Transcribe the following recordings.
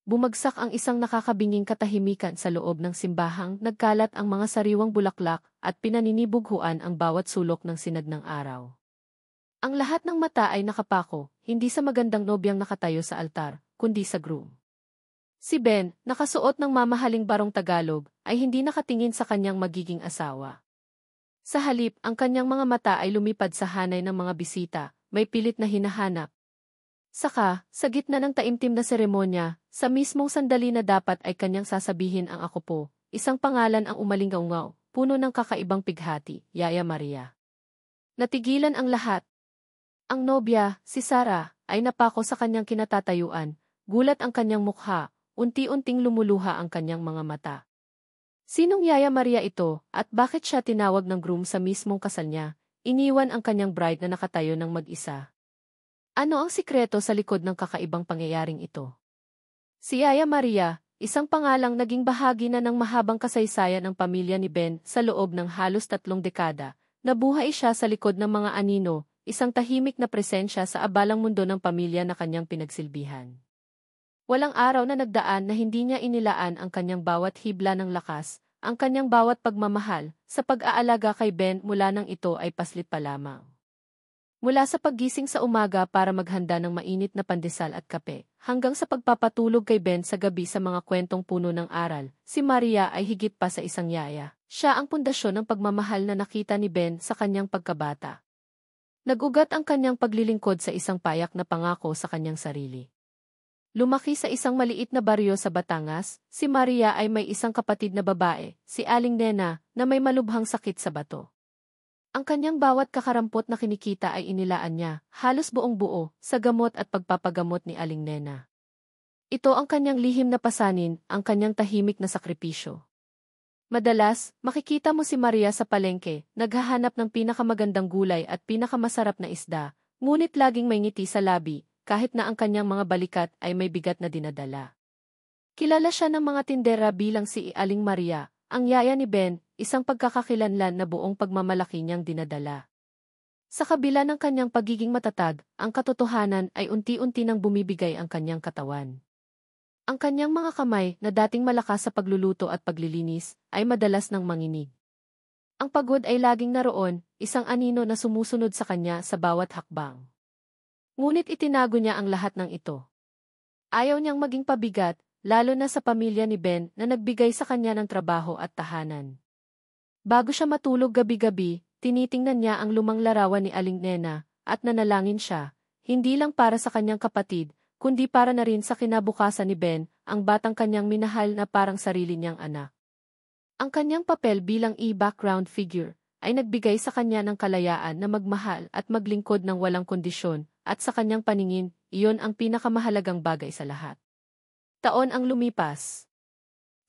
bumagsak ang isang nakakabinging katahimikan sa loob ng simbahang, nagkalat ang mga sariwang bulaklak at pinaninibughuan ang bawat sulok ng sinag ng araw. Ang lahat ng mata ay nakapako, hindi sa magandang nobyang nakatayo sa altar, kundi sa groom. Si Ben, nakasuot ng mamahaling barong Tagalog, ay hindi nakatingin sa kanyang magiging asawa. Sa halip, ang kanyang mga mata ay lumipad sa hanay ng mga bisita, may pilit na hinahanap. Saka, sa gitna ng taimtim na seremonya, sa mismong sandali na dapat ay kanyang sasabihin ang ako po, isang pangalan ang umalingaw-ngaw, puno ng kakaibang pighati, Yaya Maria. Natigilan ang lahat. Ang nobya, si Sarah, ay napako sa kanyang kinatatayuan, gulat ang kanyang mukha, unti-unting lumuluha ang kanyang mga mata. Sinong Yaya Maria ito, at bakit siya tinawag ng groom sa mismong kasal niya, iniwan ang kanyang bride na nakatayo ng mag-isa? Ano ang sikreto sa likod ng kakaibang pangyayaring ito? Si Yaya Maria, isang pangalang naging bahagi na ng mahabang kasaysayan ng pamilya ni Ben sa loob ng halos 3 dekada, nabuhay siya sa likod ng mga anino, isang tahimik na presensya sa abalang mundo ng pamilya na kanyang pinagsilbihan. Walang araw na nagdaan na hindi niya inilaan ang kanyang bawat hibla ng lakas, ang kanyang bawat pagmamahal, sa pag-aalaga kay Ben mula nang ito ay paslit pa lamang. Mula sa paggising sa umaga para maghanda ng mainit na pandesal at kape, hanggang sa pagpapatulog kay Ben sa gabi sa mga kwentong puno ng aral, si Maria ay higit pa sa isang yaya. Siya ang pundasyon ng pagmamahal na nakita ni Ben sa kanyang pagkabata. Nag-ugat ang kanyang paglilingkod sa isang payak na pangako sa kanyang sarili. Lumaki sa isang maliit na baryo sa Batangas, si Maria ay may isang kapatid na babae, si Aling Nena, na may malubhang sakit sa bato. Ang kanyang bawat kakarampot na kinikita ay inilaan niya, halos buong buo, sa gamot at pagpapagamot ni Aling Nena. Ito ang kanyang lihim na pasanin, ang kanyang tahimik na sakripisyo. Madalas, makikita mo si Maria sa palengke, naghahanap ng pinakamagandang gulay at pinakamasarap na isda, ngunit laging may ngiti sa labi, kahit na ang kanyang mga balikat ay may bigat na dinadala. Kilala siya ng mga tindera bilang si Aling Maria, ang yaya ni Ben, isang pagkakakilanlan na buong pagmamalaki niyang dinadala. Sa kabila ng kanyang pagiging matatag, ang katotohanan ay unti-unti nang bumibigay ang kanyang katawan. Ang kanyang mga kamay na dating malakas sa pagluluto at paglilinis, ay madalas nang manginig. Ang pagod ay laging naroon, isang anino na sumusunod sa kanya sa bawat hakbang. Ngunit itinago niya ang lahat ng ito. Ayaw niyang maging pabigat, lalo na sa pamilya ni Ben na nagbigay sa kanya ng trabaho at tahanan. Bago siya matulog gabi-gabi, tinitingnan niya ang lumang larawan ni Aling Nena, at nanalangin siya, hindi lang para sa kanyang kapatid, kundi para na rin sa kinabukasan ni Ben, ang batang kanyang minahal na parang sarili niyang anak. Ang kanyang papel bilang background figure, ay nagbigay sa kanya ng kalayaan na magmahal at maglingkod ng walang kondisyon, at sa kanyang paningin, iyon ang pinakamahalagang bagay sa lahat. Taon ang lumipas.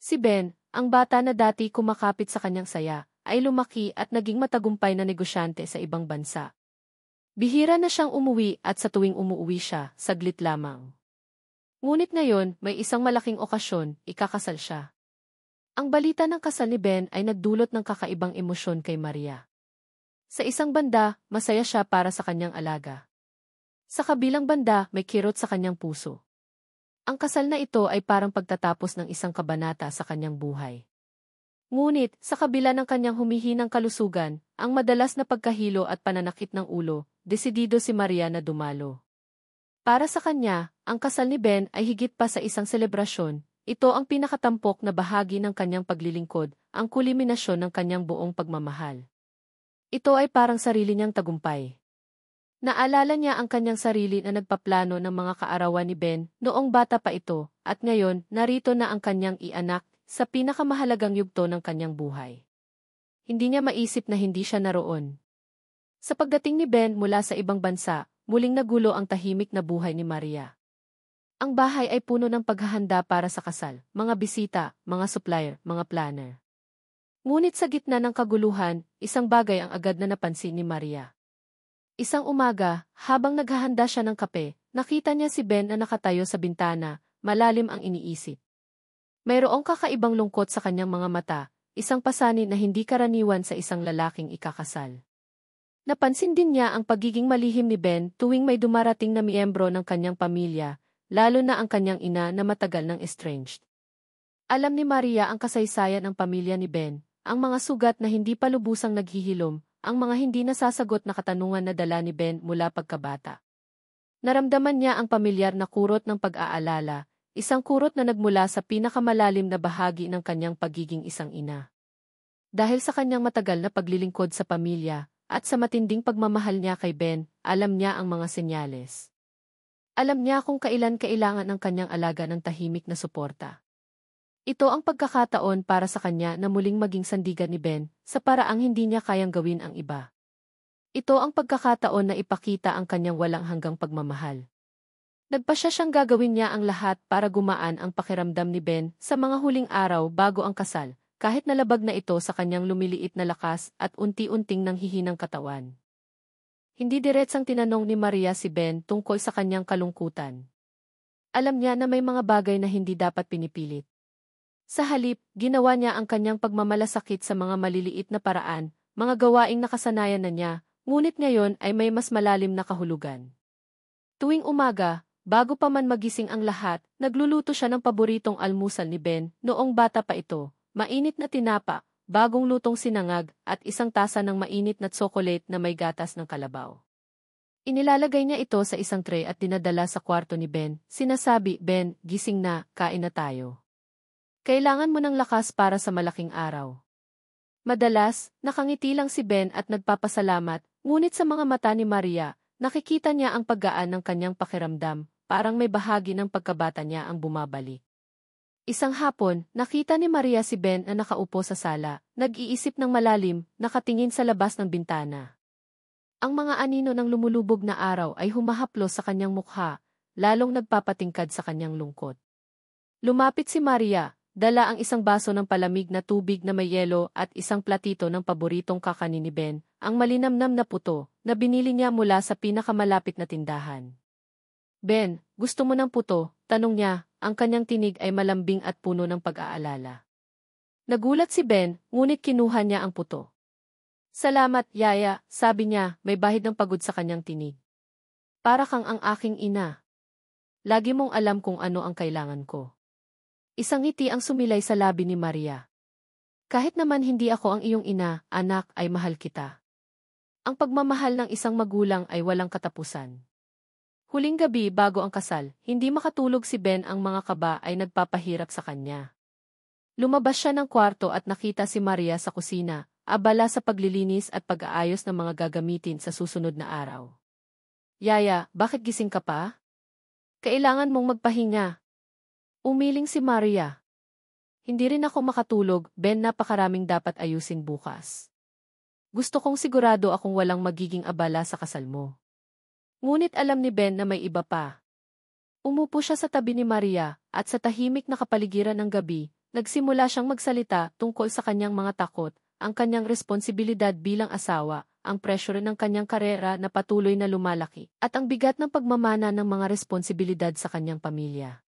Si Ben, ang bata na dati kumakapit sa kanyang saya, ay lumaki at naging matagumpay na negosyante sa ibang bansa. Bihira na siyang umuwi at sa tuwing umuwi siya, saglit lamang. Ngunit ngayon, may isang malaking okasyon, ikakasal siya. Ang balita ng kasal ni Ben ay nagdulot ng kakaibang emosyon kay Maria. Sa isang banda, masaya siya para sa kanyang alaga. Sa kabilang banda, may kirot sa kanyang puso. Ang kasal na ito ay parang pagtatapos ng isang kabanata sa kanyang buhay. Ngunit, sa kabila ng kanyang humihinang kalusugan, ang madalas na pagkahilo at pananakit ng ulo, desidido si Maria na dumalo. Para sa kanya, ang kasal ni Ben ay higit pa sa isang selebrasyon, ito ang pinakatampok na bahagi ng kanyang paglilingkod, ang kuliminasyon ng kanyang buong pagmamahal. Ito ay parang sarili niyang tagumpay. Naalala niya ang kanyang sarili na nagpaplano ng mga kaarawan ni Ben noong bata pa ito, at ngayon narito na ang kanyang ianak sa pinakamahalagang yugto ng kanyang buhay. Hindi niya maisip na hindi siya naroon. Sa pagdating ni Ben mula sa ibang bansa, muling nagulo ang tahimik na buhay ni Maria. Ang bahay ay puno ng paghahanda para sa kasal, mga bisita, mga supplier, mga planner. Ngunit sa gitna ng kaguluhan, isang bagay ang agad na napansin ni Maria. Isang umaga, habang naghahanda siya ng kape, nakita niya si Ben na nakatayo sa bintana, malalim ang iniisip. Mayroong kakaibang lungkot sa kanyang mga mata, isang pasanin na hindi karaniwan sa isang lalaking ikakasal. Napansin din niya ang pagiging malihim ni Ben tuwing may dumarating na miyembro ng kanyang pamilya, lalo na ang kanyang ina na matagal nang estranged. Alam ni Maria ang kasaysayan ng pamilya ni Ben, ang mga sugat na hindi pa lubusang naghihilom, ang mga hindi nasasagot na katanungan na dala ni Ben mula pagkabata. Naramdaman niya ang pamilyar na kurot ng pag-aalala, isang kurot na nagmula sa pinakamalalim na bahagi ng kanyang pagiging isang ina. Dahil sa kanyang matagal na paglilingkod sa pamilya, at sa matinding pagmamahal niya kay Ben, alam niya ang mga senyales. Alam niya kung kailan kailangan ng kanyang alaga ng tahimik na suporta. Ito ang pagkakataon para sa kanya na muling maging sandigan ni Ben, sa paraang hindi niya kayang gawin ang iba. Ito ang pagkakataon na ipakita ang kanyang walang hanggang pagmamahal. Nagpasya siyang gagawin niya ang lahat para gumaan ang pakiramdam ni Ben sa mga huling araw bago ang kasal, kahit nalabag na ito sa kanyang lumiliit na lakas at unti-unting nanghihinang katawan. Hindi diretsang tinanong ni Maria si Ben tungkol sa kanyang kalungkutan. Alam niya na may mga bagay na hindi dapat pinipilit. Sa halip, ginawa niya ang kanyang pagmamalasakit sa mga maliliit na paraan, mga gawaing nakasanayan na niya, ngunit ngayon ay may mas malalim na kahulugan. Tuwing umaga, bago pa man magising ang lahat, nagluluto siya ng paboritong almusal ni Ben noong bata pa ito. Mainit na tinapa, bagong lutong sinangag, at isang tasa ng mainit na tsokolate na may gatas ng kalabaw. Inilalagay niya ito sa isang tray at dinadala sa kwarto ni Ben. Sinasabi, Ben, gising na, kain na tayo. Kailangan mo ng lakas para sa malaking araw. Madalas, nakangiti lang si Ben at nagpapasalamat, ngunit sa mga mata ni Maria, nakikita niya ang paggaan ng kanyang pakiramdam, parang may bahagi ng pagkabata niya ang bumabalik. Isang hapon, nakita ni Maria si Ben na nakaupo sa sala, nag-iisip ng malalim, nakatingin sa labas ng bintana. Ang mga anino ng lumulubog na araw ay humahaplos sa kanyang mukha, lalong nagpapatingkad sa kanyang lungkot. Lumapit si Maria, dala ang isang baso ng palamig na tubig na may yelo at isang platito ng paboritong kakanin ni Ben, ang malinamnam na puto, na binili niya mula sa pinakamalapit na tindahan. Ben, gusto mo ng puto? Tanong niya. Ang kanyang tinig ay malambing at puno ng pag-aalala. Nagulat si Ben, ngunit kinuha niya ang puto. Salamat, Yaya, sabi niya, may bahid ng pagod sa kanyang tinig. Para kang ang aking ina. Lagi mong alam kung ano ang kailangan ko. Isang ngiti ang sumilay sa labi ni Maria. Kahit naman hindi ako ang iyong ina, anak, ay mahal kita. Ang pagmamahal ng isang magulang ay walang katapusan. Huling gabi bago ang kasal, hindi makatulog si Ben, ang mga kaba ay nagpapahirap sa kanya. Lumabas siya ng kwarto at nakita si Maria sa kusina, abala sa paglilinis at pag-aayos ng mga gagamitin sa susunod na araw. Yaya, bakit gising ka pa? Kailangan mong magpahinga. Umiling si Maria. Hindi rin ako makatulog, Ben, napakaraming dapat ayusin bukas. Gusto kong sigurado akong walang magiging abala sa kasal mo. Ngunit alam ni Ben na may iba pa. Umupo siya sa tabi ni Maria, at sa tahimik na kapaligiran ng gabi, nagsimula siyang magsalita tungkol sa kanyang mga takot, ang kanyang responsibilidad bilang asawa, ang pressure ng kanyang karera na patuloy na lumalaki, at ang bigat ng pagmamana ng mga responsibilidad sa kanyang pamilya.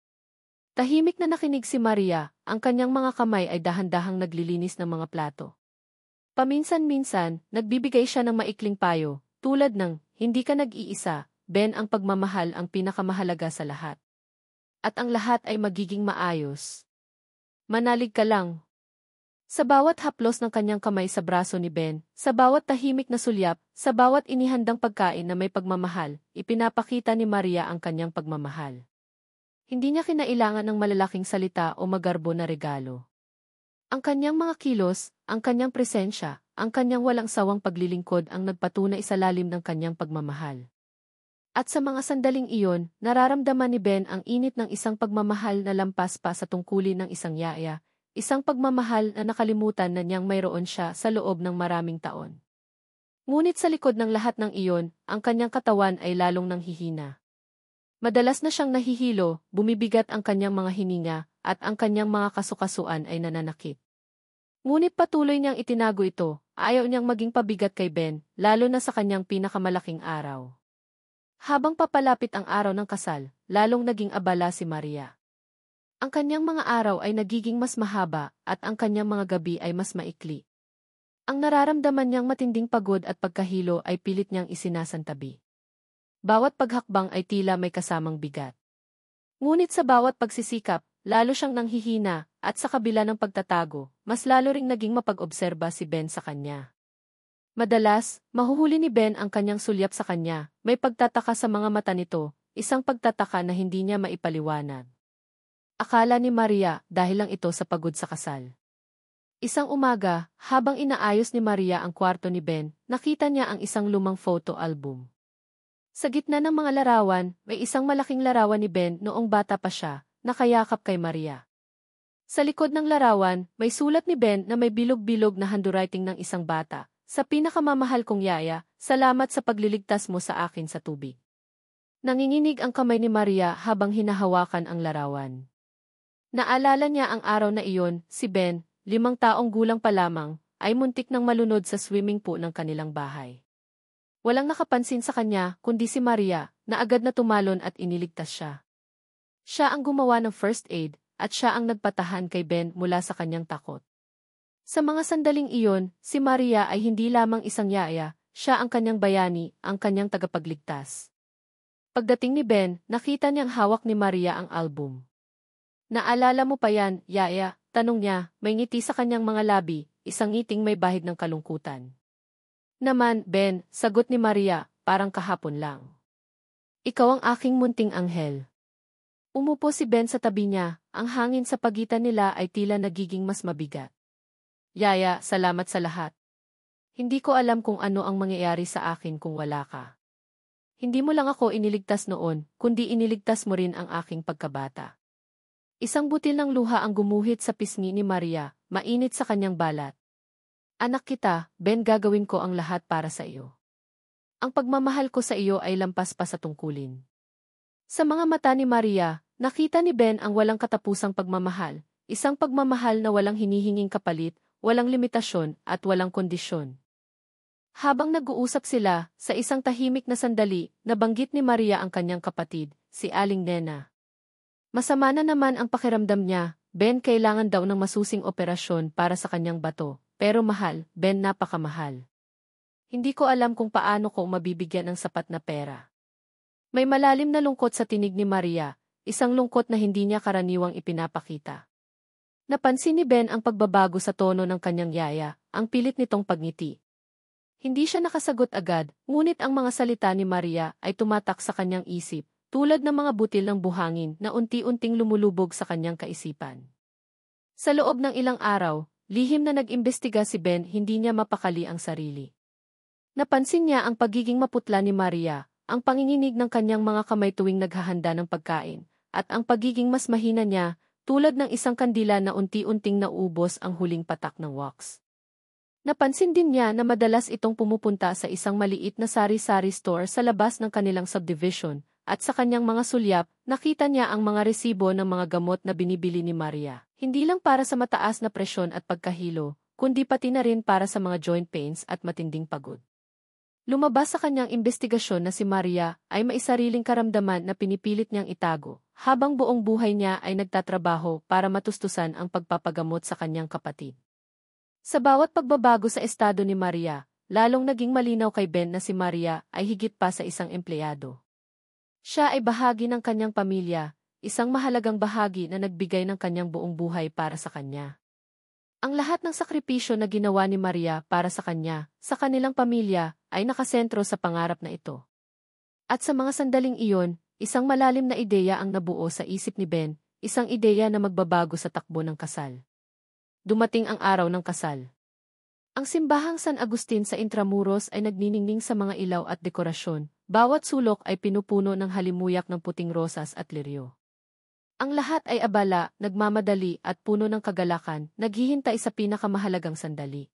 Tahimik na nakinig si Maria, ang kanyang mga kamay ay dahan-dahang naglilinis ng mga plato. Paminsan-minsan, nagbibigay siya ng maikling payo, tulad ng, hindi ka nag-iisa, Ben, ang pagmamahal ang pinakamahalaga sa lahat. At ang lahat ay magiging maayos. Manalig ka lang. Sa bawat haplos ng kanyang kamay sa braso ni Ben, sa bawat tahimik na sulyap, sa bawat inihandang pagkain na may pagmamahal, ipinapakita ni Maria ang kanyang pagmamahal. Hindi niya kinailangan ng malalaking salita o magarbo na regalo. Ang kanyang mga kilos, ang kanyang presensya, ang kanyang walang sawang paglilingkod ang nagpatunay sa lalim ng kanyang pagmamahal. At sa mga sandaling iyon, nararamdaman ni Ben ang init ng isang pagmamahal na lampas pa sa tungkulin ng isang yaya, isang pagmamahal na nakalimutan na niyang mayroon siya sa loob ng maraming taon. Ngunit sa likod ng lahat ng iyon, ang kanyang katawan ay lalong nanghihina. Madalas na siyang nahihilo, bumibigat ang kanyang mga hininga, at ang kanyang mga kasukasuan ay nananakit. Ngunit patuloy niyang itinago ito, ayaw niyang maging pabigat kay Ben, lalo na sa kanyang pinakamalaking araw. Habang papalapit ang araw ng kasal, lalong naging abala si Maria. Ang kanyang mga araw ay nagiging mas mahaba, at ang kanyang mga gabi ay mas maikli. Ang nararamdaman niyang matinding pagod at pagkahilo ay pilit niyang isinasantabi. Bawat paghakbang ay tila may kasamang bigat. Ngunit sa bawat pagsisikap, lalo siyang nanghihina, at sa kabila ng pagtatago, mas lalo ring naging mapag-obserba si Ben sa kanya. Madalas, mahuhuli ni Ben ang kanyang sulyap sa kanya, may pagtataka sa mga mata nito, isang pagtataka na hindi niya maipaliwanag. Akala ni Maria dahil lang ito sa pagod sa kasal. Isang umaga, habang inaayos ni Maria ang kwarto ni Ben, nakita niya ang isang lumang photo album. Sa gitna ng mga larawan, may isang malaking larawan ni Ben noong bata pa siya, nakayakap kay Maria. Sa likod ng larawan, may sulat ni Ben na may bilog-bilog na handwriting ng isang bata. Sa pinakamamahal kong yaya, salamat sa pagliligtas mo sa akin sa tubig. Nanginginig ang kamay ni Maria habang hinahawakan ang larawan. Naalala niya ang araw na iyon, si Ben, 5 taong gulang pa lamang, ay muntik nang malunod sa swimming pool ng kanilang bahay. Walang nakapansin sa kanya kundi si Maria, na agad na tumalon at iniligtas siya. Siya ang gumawa ng first aid, at siya ang nagpatahan kay Ben mula sa kanyang takot. Sa mga sandaling iyon, si Maria ay hindi lamang isang yaya, siya ang kanyang bayani, ang kanyang tagapagligtas. Pagdating ni Ben, nakita niyang hawak ni Maria ang album. Naalala mo pa yan, yaya? Tanong niya, may ngiti sa kanyang mga labi, isang ngiting may bahid ng kalungkutan. Naman, Ben, sagot ni Maria, parang kahapon lang. Ikaw ang aking munting anghel. Umupo si Ben sa tabi niya, ang hangin sa pagitan nila ay tila nagiging mas mabigat. Yaya, salamat sa lahat. Hindi ko alam kung ano ang mangyayari sa akin kung wala ka. Hindi mo lang ako iniligtas noon, kundi iniligtas mo rin ang aking pagkabata. Isang butil ng luha ang gumuhit sa pisngi ni Maria, mainit sa kanyang balat. Anak kita, Ben, gagawin ko ang lahat para sa iyo. Ang pagmamahal ko sa iyo ay lampas pa sa tungkulin. Sa mga mata ni Maria, nakita ni Ben ang walang katapusang pagmamahal, isang pagmamahal na walang hinihinging kapalit, walang limitasyon at walang kondisyon. Habang nag-uusap sila, sa isang tahimik na sandali, nabanggit ni Maria ang kanyang kapatid, si Aling Nena. Masama na naman ang pakiramdam niya, Ben, kailangan daw ng masusing operasyon para sa kanyang bato, pero mahal, Ben, napakamahal. Hindi ko alam kung paano ko mabibigyan ng sapat na pera. May malalim na lungkot sa tinig ni Maria, isang lungkot na hindi niya karaniwang ipinapakita. Napansin ni Ben ang pagbabago sa tono ng kanyang yaya, ang pilit nitong pagngiti. Hindi siya nakasagot agad, ngunit ang mga salita ni Maria ay tumatak sa kanyang isip, tulad ng mga butil ng buhangin na unti-unting lumulubog sa kanyang kaisipan. Sa loob ng ilang araw, lihim na nag-imbestiga si Ben, hindi niya mapakali ang sarili. Napansin niya ang pagiging maputla ni Maria, ang panginginig ng kanyang mga kamay tuwing naghahanda ng pagkain, at ang pagiging mas mahina niya, tulad ng isang kandila na unti-unting naubos ang huling patak ng wax. Napansin din niya na madalas itong pumupunta sa isang maliit na sari-sari store sa labas ng kanilang subdivision, at sa kanyang mga sulyap, nakita niya ang mga resibo ng mga gamot na binibili ni Maria, hindi lang para sa mataas na presyon at pagkahilo, kundi pati na rin para sa mga joint pains at matinding pagod. Lumabas sa kanyang investigasyon na si Maria ay may sariling karamdaman na pinipilit niyang itago, habang buong buhay niya ay nagtatrabaho para matustusan ang pagpapagamot sa kanyang kapatid. Sa bawat pagbabago sa estado ni Maria, lalong naging malinaw kay Ben na si Maria ay higit pa sa isang empleyado. Siya ay bahagi ng kanyang pamilya, isang mahalagang bahagi na nagbigay ng kanyang buong buhay para sa kanya. Ang lahat ng sakripisyo na ginawa ni Maria para sa kanya, sa kanilang pamilya, ay nakasentro sa pangarap na ito. At sa mga sandaling iyon, isang malalim na ideya ang nabuo sa isip ni Ben, isang ideya na magbabago sa takbo ng kasal. Dumating ang araw ng kasal. Ang simbahang San Agustin sa Intramuros ay nagniningning sa mga ilaw at dekorasyon, bawat sulok ay pinupuno ng halimuyak ng puting rosas at liryo. Ang lahat ay abala, nagmamadali at puno ng kagalakan, naghihintay sa pinakamahalagang sandali.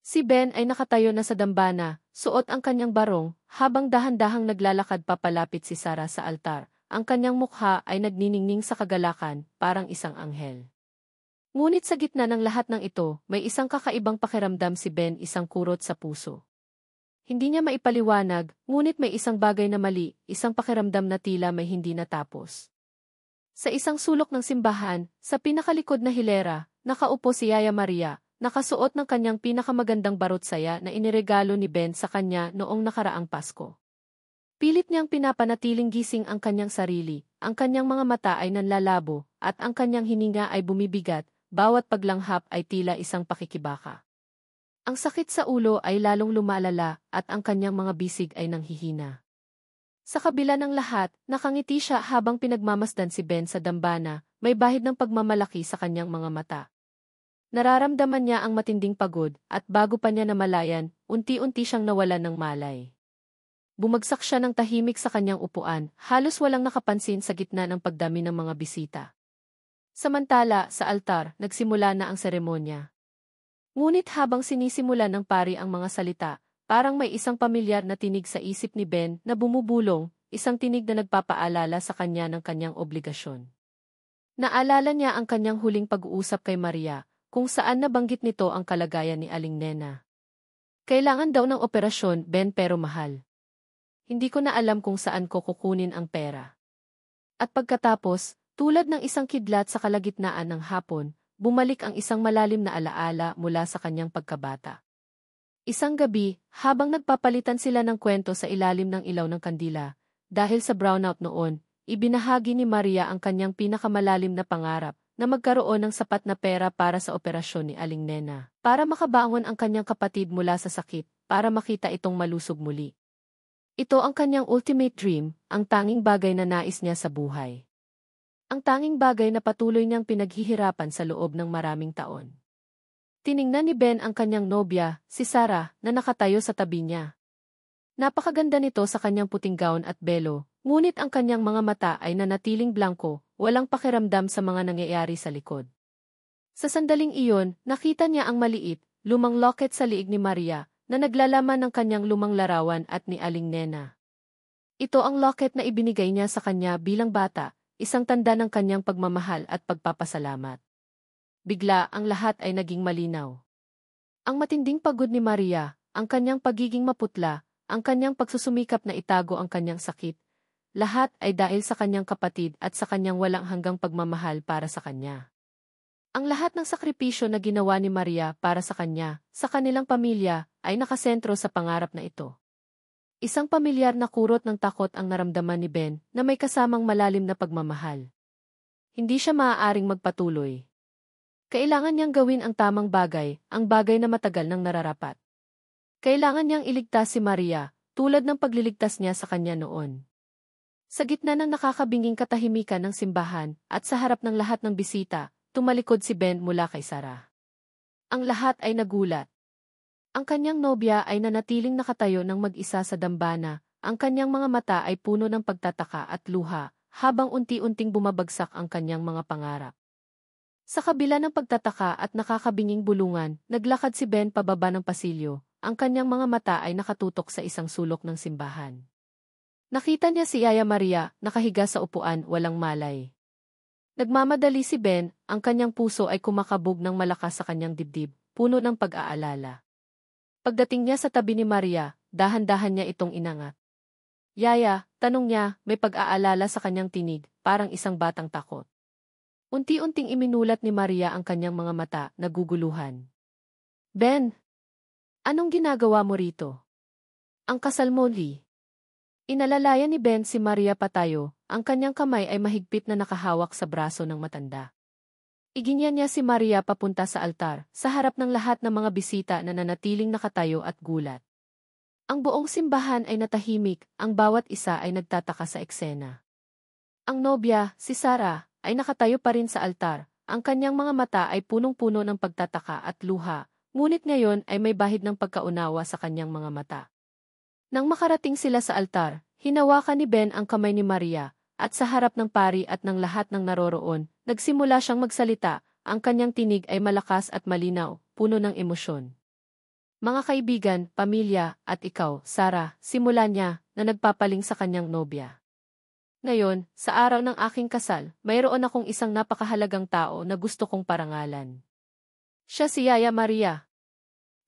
Si Ben ay nakatayo na sa dambana, suot ang kanyang barong, habang dahan-dahang naglalakad papalapit si Sarah sa altar, ang kanyang mukha ay nagniningning sa kagalakan, parang isang anghel. Ngunit sa gitna ng lahat ng ito, may isang kakaibang pakiramdam si Ben, isang kurot sa puso. Hindi niya maipaliwanag, ngunit may isang bagay na mali, isang pakiramdam na tila may hindi natapos. Sa isang sulok ng simbahan, sa pinakalikod na hilera, nakaupo si Yaya Maria, nakasuot ng kanyang pinakamagandang barot saya na iniregalo ni Ben sa kanya noong nakaraang Pasko. Pilit niyang pinapanatiling gising ang kanyang sarili, ang kanyang mga mata ay nanlalabo, at ang kanyang hininga ay bumibigat, bawat paglanghap ay tila isang pakikibaka. Ang sakit sa ulo ay lalong lumalala at ang kanyang mga bisig ay nanghihina. Sa kabila ng lahat, nakangiti siya habang pinagmamasdan si Ben sa dambana, may bahid ng pagmamalaki sa kanyang mga mata. Nararamdaman niya ang matinding pagod at bago pa niya namalayan, unti-unti siyang nawalan ng malay. Bumagsak siya ng tahimik sa kanyang upuan, halos walang nakapansin sa gitna ng pagdami ng mga bisita. Samantala, sa altar, nagsimula na ang seremonya. Ngunit habang sinisimula ng pari ang mga salita, parang may isang pamilyar na tinig sa isip ni Ben na bumubulong, isang tinig na nagpapaalala sa kanya ng kanyang obligasyon. Naalala niya ang kanyang huling pag-uusap kay Maria, kung saan nabanggit nito ang kalagayan ni Aling Nena. Kailangan daw ng operasyon, Ben, pero mahal. Hindi ko na alam kung saan ko kukunin ang pera. At pagkatapos, tulad ng isang kidlat sa kalagitnaan ng hapon, bumalik ang isang malalim na alaala mula sa kanyang pagkabata. Isang gabi, habang nagpapalitan sila ng kwento sa ilalim ng ilaw ng kandila, dahil sa brownout noon, ibinahagi ni Maria ang kanyang pinakamalalim na pangarap na magkaroon ng sapat na pera para sa operasyon ni Aling Nena, para makabangon ang kanyang kapatid mula sa sakit, para makita itong malusog muli. Ito ang kanyang ultimate dream, ang tanging bagay na nais niya sa buhay. Ang tanging bagay na patuloy niyang pinaghihirapan sa loob ng maraming taon. Tiningnan ni Ben ang kanyang nobya, si Sarah, na nakatayo sa tabi niya. Napakaganda nito sa kanyang puting gown at belo, ngunit ang kanyang mga mata ay nanatiling blanko, walang pakiramdam sa mga nangyayari sa likod. Sa sandaling iyon, nakita niya ang maliit, lumang locket sa liig ni Maria, na naglalaman ng kanyang lumang larawan at ni Aling Nena. Ito ang locket na ibinigay niya sa kanya bilang bata, isang tanda ng kanyang pagmamahal at pagpapasalamat. Bigla ang lahat ay naging malinaw. Ang matinding pagod ni Maria, ang kanyang pagiging maputla, ang kanyang pagsusumikap na itago ang kanyang sakit, lahat ay dahil sa kanyang kapatid at sa kanyang walang hanggang pagmamahal para sa kanya. Ang lahat ng sakripisyo na ginawa ni Maria para sa kanya, sa kanilang pamilya, ay nakasentro sa pangarap na ito. Isang pamilyar na kurot ng takot ang naramdaman ni Ben na may kasamang malalim na pagmamahal. Hindi siya maaaring magpatuloy. Kailangan niyang gawin ang tamang bagay, ang bagay na matagal nang nararapat. Kailangan niyang iligtas si Maria, tulad ng pagliligtas niya sa kanya noon. Sa gitna ng nakakabinging katahimikan ng simbahan, at sa harap ng lahat ng bisita, tumalikod si Ben mula kay Sarah. Ang lahat ay nagulat. Ang kanyang nobya ay nanatiling nakatayo ng mag-isa sa dambana, ang kanyang mga mata ay puno ng pagtataka at luha, habang unti-unting bumabagsak ang kanyang mga pangarap. Sa kabila ng pagtataka at nakakabinging bulungan, naglakad si Ben pababa ng pasilyo, ang kanyang mga mata ay nakatutok sa isang sulok ng simbahan. Nakita niya si Yaya Maria, nakahiga sa upuan, walang malay. Nagmamadali si Ben, ang kanyang puso ay kumakabog ng malakas sa kanyang dibdib, puno ng pag-aalala. Pagdating niya sa tabi ni Maria, dahan-dahan niya itong inangat. Yaya, tanong niya, may pag-aalala sa kanyang tinig, parang isang batang takot. Unti-unting iminulat ni Maria ang kanyang mga mata, naguguluhan. Ben, anong ginagawa mo rito? Ang kasal mo, Lee. Inalalayan ni Ben si Maria patayo, ang kanyang kamay ay mahigpit na nakahawak sa braso ng matanda. Iginyan niya si Maria papunta sa altar, sa harap ng lahat ng mga bisita na nanatiling nakatayo at gulat. Ang buong simbahan ay natahimik, ang bawat isa ay nagtataka sa eksena. Ang nobya, si Sarah, ay nakatayo pa rin sa altar, ang kanyang mga mata ay punong-puno ng pagtataka at luha, ngunit ngayon ay may bahid ng pagkaunawa sa kanyang mga mata. Nang makarating sila sa altar, hinawakan ni Ben ang kamay ni Maria, at sa harap ng pari at ng lahat ng naroroon, nagsimula siyang magsalita, ang kanyang tinig ay malakas at malinaw, puno ng emosyon. Mga kaibigan, pamilya, at ikaw, Sarah, simula niya, na nagpapaling sa kanyang nobya. Ngayon, sa araw ng aking kasal, mayroon akong isang napakahalagang tao na gusto kong parangalan. Siya si Yaya Maria.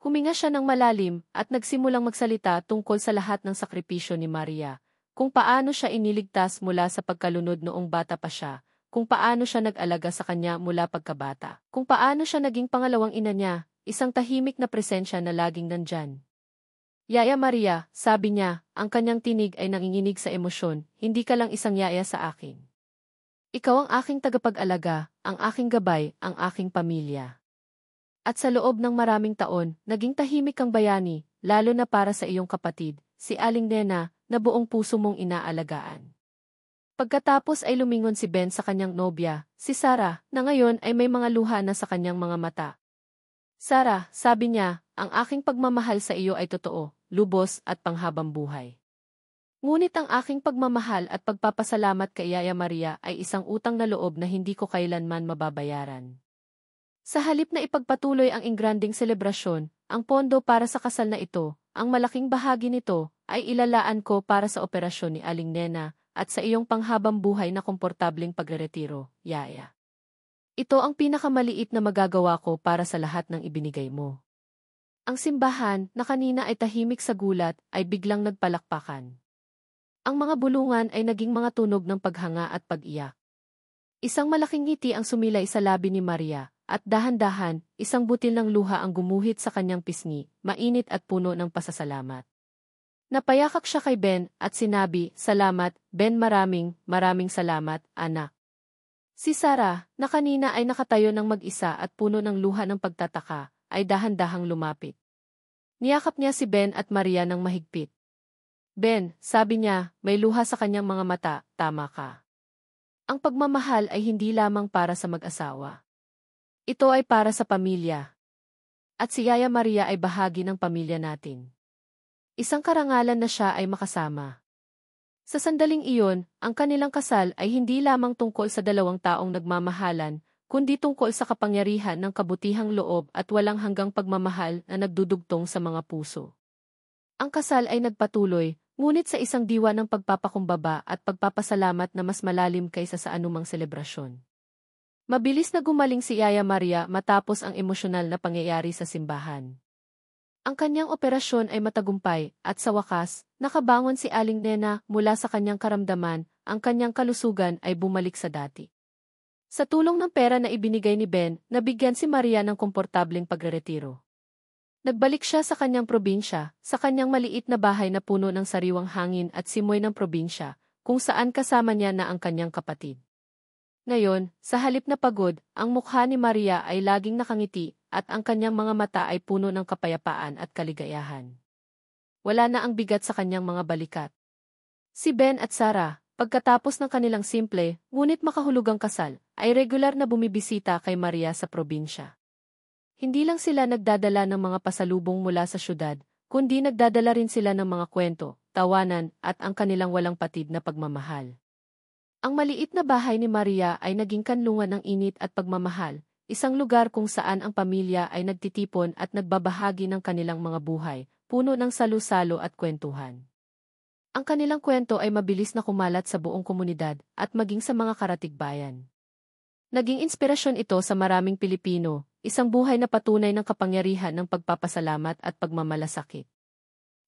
Huminga siya ng malalim at nagsimulang magsalita tungkol sa lahat ng sakripisyo ni Maria, kung paano siya iniligtas mula sa pagkalunod noong bata pa siya, kung paano siya nag-alaga sa kanya mula pagkabata, kung paano siya naging pangalawang ina niya, isang tahimik na presensya na laging nandyan. Yaya Maria, sabi niya, ang kanyang tinig ay nanginginig sa emosyon, hindi ka lang isang yaya sa akin. Ikaw ang aking tagapag-alaga, ang aking gabay, ang aking pamilya. At sa loob ng maraming taon, naging tahimik kang bayani, lalo na para sa iyong kapatid, si Aling Nena, na buong puso mong inaalagaan. Pagkatapos ay lumingon si Ben sa kanyang nobya, si Sarah, na ngayon ay may mga luha na sa kanyang mga mata. Sarah, sabi niya, ang aking pagmamahal sa iyo ay totoo, lubos at panghabang buhay. Ngunit ang aking pagmamahal at pagpapasalamat kay Yaya Maria ay isang utang na loob na hindi ko kailanman mababayaran. Sa halip na ipagpatuloy ang ingranding selebrasyon, ang pondo para sa kasal na ito, ang malaking bahagi nito, ay ilalaan ko para sa operasyon ni Aling Nena at sa iyong panghabang buhay na komportableng pagreretiro, Yaya. Ito ang pinakamaliit na magagawa ko para sa lahat ng ibinigay mo. Ang simbahan, na kanina ay tahimik sa gulat, ay biglang nagpalakpakan. Ang mga bulungan ay naging mga tunog ng paghanga at pag-iyak. Isang malaking ngiti ang sumilay sa labi ni Maria, at dahan-dahan, isang butil ng luha ang gumuhit sa kanyang pisngi, mainit at puno ng pasasalamat. Napayakap siya kay Ben at sinabi, "Salamat, Ben, maraming salamat, anak." Si Sarah, na kanina ay nakatayo ng mag-isa at puno ng luha ng pagtataka, ay dahan-dahang lumapit. Niyakap niya si Ben at Maria ng mahigpit. "Ben," sabi niya, may luha sa kanyang mga mata, "tama ka. Ang pagmamahal ay hindi lamang para sa mag-asawa. Ito ay para sa pamilya. At si Yaya Maria ay bahagi ng pamilya natin. Isang karangalan na siya ay makasama." Sa sandaling iyon, ang kanilang kasal ay hindi lamang tungkol sa dalawang taong nagmamahalan, kundi tungkol sa kapangyarihan ng kabutihang loob at walang hanggang pagmamahal na nagdudugtong sa mga puso. Ang kasal ay nagpatuloy, ngunit sa isang diwa ng pagpapakumbaba at pagpapasalamat na mas malalim kaysa sa anumang selebrasyon. Mabilis na gumaling si Yaya Maria matapos ang emosyonal na pangyayari sa simbahan. Ang kanyang operasyon ay matagumpay at sa wakas, nakabangon si Aling Nena mula sa kanyang karamdaman, ang kanyang kalusugan ay bumalik sa dati. Sa tulong ng pera na ibinigay ni Ben, nabigyan si Maria ng komportableng pagreretiro. Nagbalik siya sa kanyang probinsya, sa kanyang maliit na bahay na puno ng sariwang hangin at simoy ng probinsya, kung saan kasama niya na ang kanyang kapatid. Ngayon, sa halip na pagod, ang mukha ni Maria ay laging nakangiti at ang kanyang mga mata ay puno ng kapayapaan at kaligayahan. Wala na ang bigat sa kanyang mga balikat. Si Ben at Sarah, pagkatapos ng kanilang simple, ngunit makahulugang kasal, ay regular na bumibisita kay Maria sa probinsya. Hindi lang sila nagdadala ng mga pasalubong mula sa syudad, kundi nagdadala rin sila ng mga kwento, tawanan at ang kanilang walang patid na pagmamahal. Ang maliit na bahay ni Maria ay naging kanlungan ng init at pagmamahal, isang lugar kung saan ang pamilya ay nagtitipon at nagbabahagi ng kanilang mga buhay, puno ng salu-salo at kwentuhan. Ang kanilang kwento ay mabilis na kumalat sa buong komunidad at maging sa mga karatigbayan. Naging inspirasyon ito sa maraming Pilipino, isang buhay na patunay ng kapangyarihan ng pagpapasalamat at pagmamalasakit.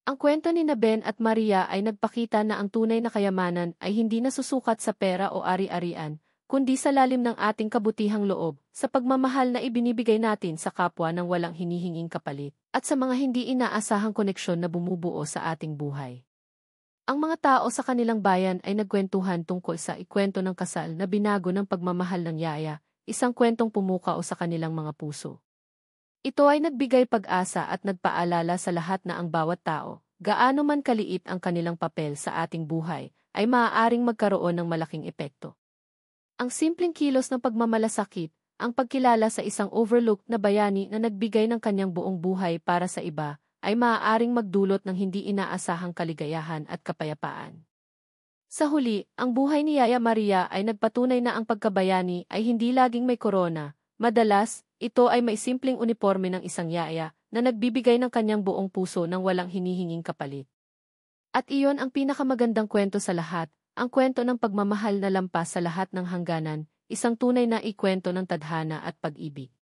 Ang kwento ni Ben at Maria ay nagpakita na ang tunay na kayamanan ay hindi nasusukat sa pera o ari-arian, kundi sa lalim ng ating kabutihang loob, sa pagmamahal na ibinibigay natin sa kapwa ng walang hinihinging kapalit, at sa mga hindi inaasahang koneksyon na bumubuo sa ating buhay. Ang mga tao sa kanilang bayan ay nagkwentuhan tungkol sa ikwento ng kasal na binago ng pagmamahal ng yaya, isang kwentong pumukao sa kanilang mga puso. Ito ay nagbigay pag-asa at nagpaalala sa lahat na ang bawat tao, gaano man kaliit ang kanilang papel sa ating buhay, ay maaaring magkaroon ng malaking epekto. Ang simpleng kilos ng pagmamalasakit, ang pagkilala sa isang overlooked na bayani na nagbigay ng kanyang buong buhay para sa iba, ay maaaring magdulot ng hindi inaasahang kaligayahan at kapayapaan. Sa huli, ang buhay ni Yaya Maria ay nagpatunay na ang pagkabayani ay hindi laging may korona. Madalas, ito ay may simpleng uniforme ng isang yaya na nagbibigay ng kanyang buong puso ng walang hinihinging kapalit. At iyon ang pinakamagandang kwento sa lahat, ang kwento ng pagmamahal na lampas sa lahat ng hangganan, isang tunay na ikwento ng tadhana at pag-ibig.